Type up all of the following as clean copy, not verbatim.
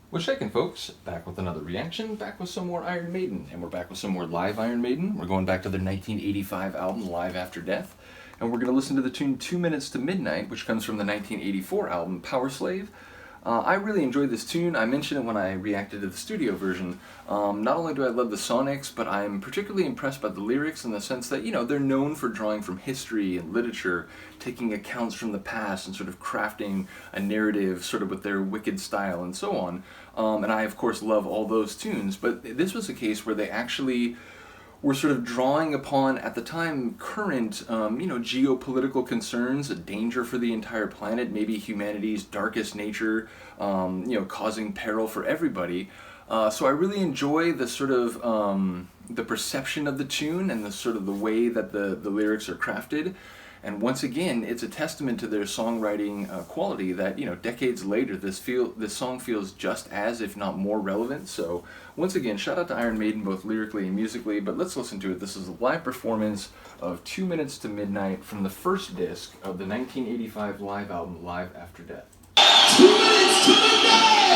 What's shaking, folks? Back with another reaction, back with some more Iron Maiden, and we're back with some more live Iron Maiden. We're going back to their 1985 album, Live After Death, and we're going to listen to the tune 2 Minutes to Midnight, which comes from the 1984 album, Powerslave. I really enjoyed this tune. I mentioned it when I reacted to the studio version. Not only do I love the sonics, but I'm particularly impressed by the lyrics in the sense that, they're known for drawing from history and literature, taking accounts from the past and sort of crafting a narrative sort of with their wicked style and so on. And I, of course, love all those tunes, but this was a case where they actually were sort of drawing upon, at the time, current, geopolitical concerns, a danger for the entire planet, maybe humanity's darkest nature, causing peril for everybody. So I really enjoy the sort of, the perception of the tune and the sort of the way that the lyrics are crafted. And once again, it's a testament to their songwriting quality that, decades later, this song feels just as, if not more relevant. So once again, shout out to Iron Maiden, both lyrically and musically, but let's listen to it. This is a live performance of 2 Minutes to Midnight from the first disc of the 1985 live album, Live After Death. 2 minutes to midnight!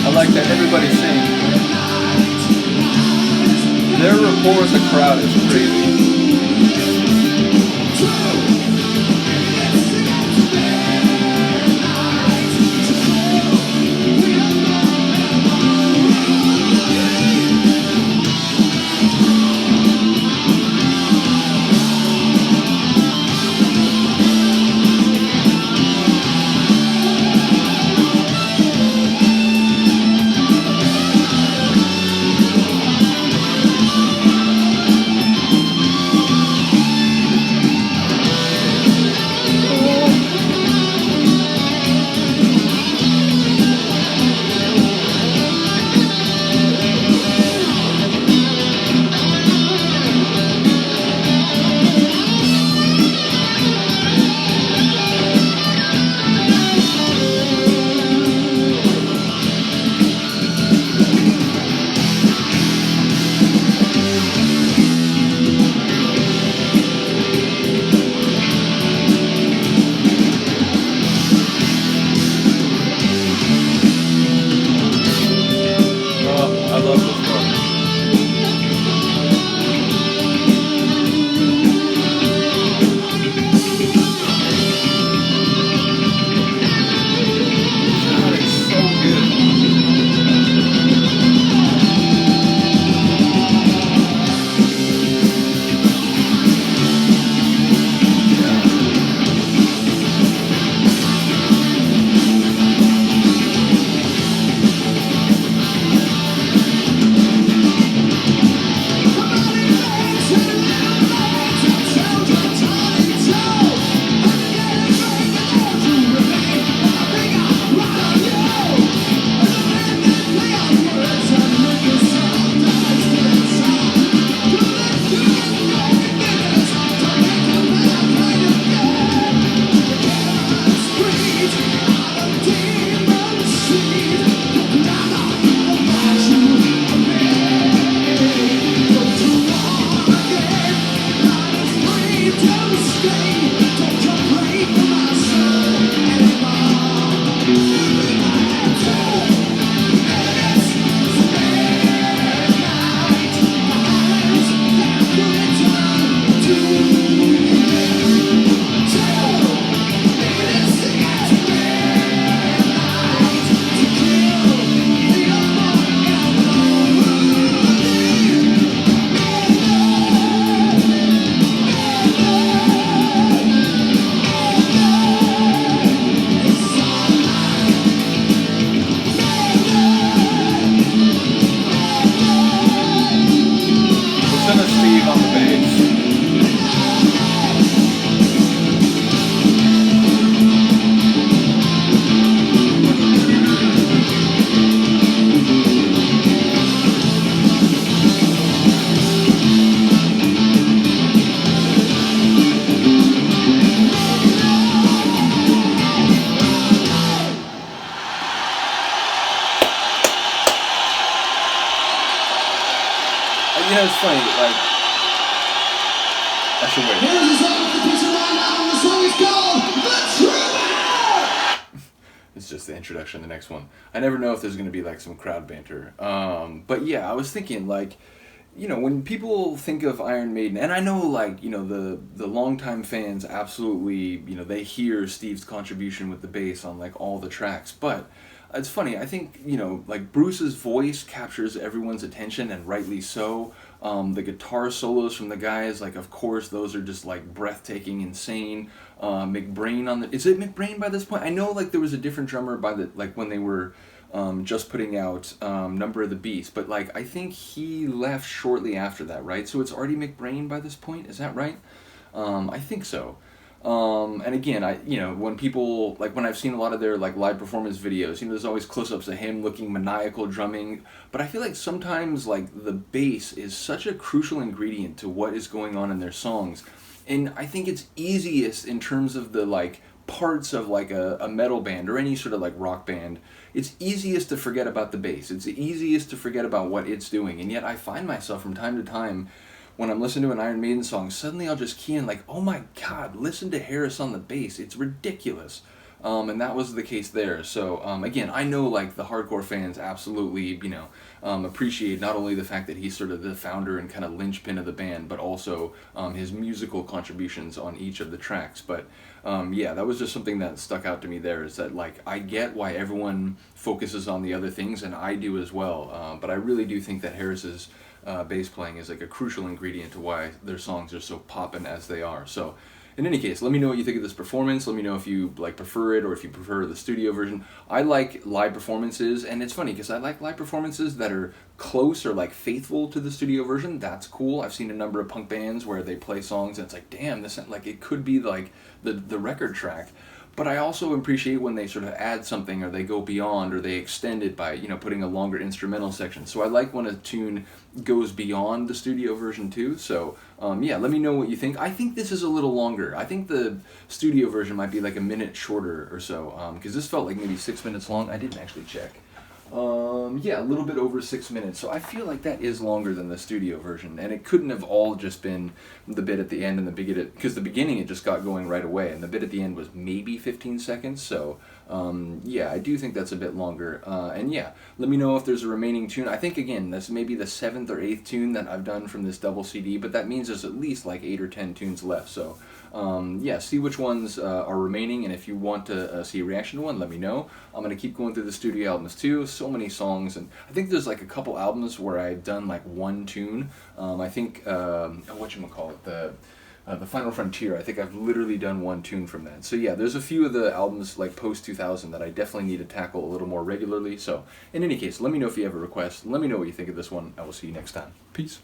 I like that everybody's singing. Their rapport with the crowd is crazy. I should wait. Here's a song for the picture right now, and the song is called The Truth. It's just the introduction, the next one. I never know if there's going to be like some crowd banter. But yeah, I was thinking like, you know, when people think of Iron Maiden, and I know like, you know, the longtime fans absolutely, you know, they hear Steve's contribution with the bass on like all the tracks, but it's funny, I think, you know, like Bruce's voice captures everyone's attention, and rightly so. The guitar solos from the guys, like, of course, those are just like breathtaking, insane. McBrain on the, is it McBrain by this point? I know like there was a different drummer by the, like when they were just putting out Number of the Beast, but like I think he left shortly after that, right? So it's already McBrain by this point, is that right? I think so. And again, you know, when people, like when I've seen a lot of their like live performance videos, you know, there's always close-ups of him looking maniacal drumming, but I feel like sometimes like the bass is such a crucial ingredient to what is going on in their songs. And I think it's easiest in terms of the like parts of like a metal band or any sort of like rock band. It's easiest to forget about the bass. It's easiest to forget about what it's doing. And yet I find myself from time to time when I'm listening to an Iron Maiden song, suddenly I'll just key in like, oh my god, listen to Harris on the bass. It's ridiculous. And that was the case there. So again, I know like the hardcore fans absolutely, you know, appreciate not only the fact that he's sort of the founder and kind of linchpin of the band, but also his musical contributions on each of the tracks. But yeah, that was just something that stuck out to me there, is that like I get why everyone focuses on the other things, and I do as well. But I really do think that Harris's bass playing is like a crucial ingredient to why their songs are so poppin' as they are. So in any case, let me know what you think of this performance. Let me know if you like prefer it or if you prefer the studio version. I like live performances, and it's funny because I like live performances that are close or like faithful to the studio version. That's cool. I've seen a number of punk bands where they play songs and it's like, damn, this like it could be like the record track. But I also appreciate when they sort of add something, or they go beyond, or they extend it by, you know, putting a longer instrumental section. So I like when a tune goes beyond the studio version too. So yeah, let me know what you think. I think this is a little longer. I think the studio version might be like a minute shorter or so, because this felt like maybe 6 minutes long. I didn't actually check. Yeah, a little bit over 6 minutes. So I feel like that is longer than the studio version, and it couldn't have all just been the bit at the end and the beginning, because the beginning it just got going right away, and the bit at the end was maybe 15 seconds. So yeah, I do think that's a bit longer. And yeah, let me know if there's a remaining tune. I think again, this may be the 7th or 8th tune that I've done from this double CD, but that means there's at least like 8 or 10 tunes left. So yeah, see which ones are remaining, and if you want to see a reaction to one, let me know. I'm going to keep going through the studio albums too. So many songs, and I think there's like a couple albums where I've done like one tune. I think, whatchamacallit, the Final Frontier, I think I've literally done one tune from that. So yeah, there's a few of the albums like post-2000 that I definitely need to tackle a little more regularly. So in any case, let me know if you have a request. Let me know what you think of this one. I will see you next time. Peace.